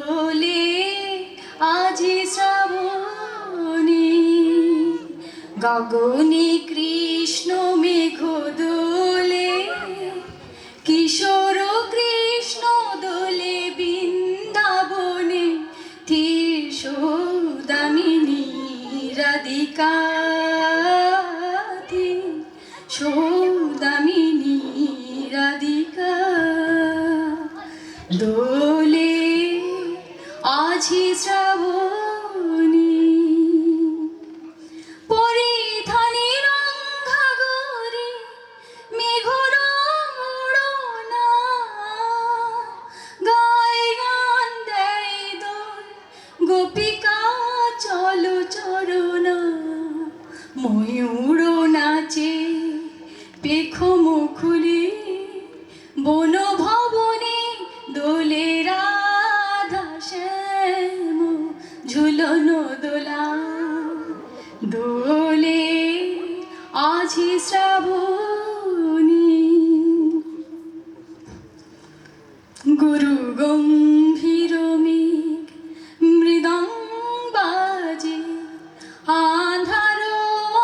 দোলে আজি শ্রাবণী, গগনে কৃষ্ণ মেঘ দোলে, কিশোর কৃষ্ণ দোলে বৃন্দাবনে, সৌদামিনী রাধিকা, সৌদামিনী রাধিকা। দোলে আজি শ্রাবণী, পরিধানে রঙা গৌরী মেঘর মোড়না, গায় গান দেয় দোল গোপিকা চলো চরণা, ময়ূর নাচে পেখম খুলি, বন ভবনে দোলে রাধা শ্যাম ঝুলন দোলা। দোলে আজি শ্রাবণী, গুরু গম্ভীর মেঘ মৃদঙ্গ বাজে, আঁধার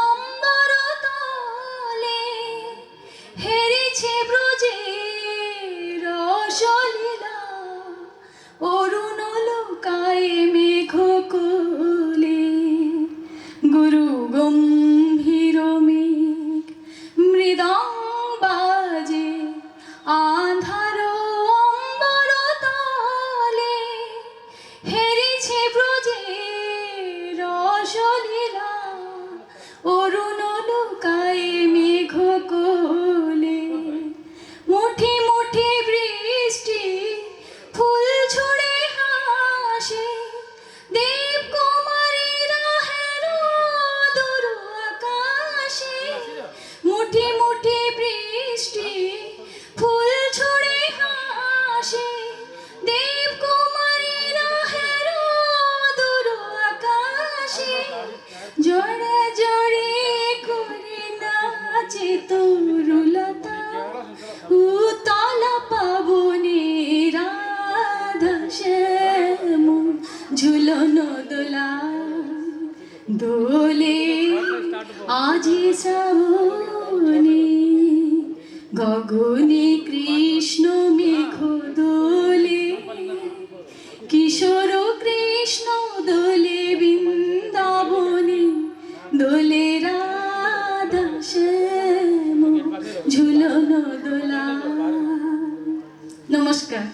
অম্বর তলে, হেরেছে ব্রজের রসলীলা, অরুণ লোকায় মেঘ কোলে। গুরু গম্ভীর মেঘ মৃদঙ্গ বাজে, আঁধার অম্বর তলে, হেরেছে ব্রজের রসলীলা, অরুণ লোকায় মেঘ কোলে। মুঠি মুঠি বৃষ্টি ফুল ছুড়ে হাসে, দেব কুমারীরা হেরো দূর আকাশে। মুঠি মুঠি বৃষ্টি ফুল ছুড়ে হাসে, দেব কুমারীরা হেরো দূর আকাশে। জড়ে জড়ে করে নাচে তরুলতা, উতলা পাবনে রাধা শ্যাম ঝুলন দোলা। দোলে আজি শ্রাবণী, গগনে কৃষ্ণ মেঘ দোলে, কিশোর কৃষ্ণ দোলে বৃন্দাবনে, দোলে রাধা শ্যাম ঝুলন দোলা। নমস্কার।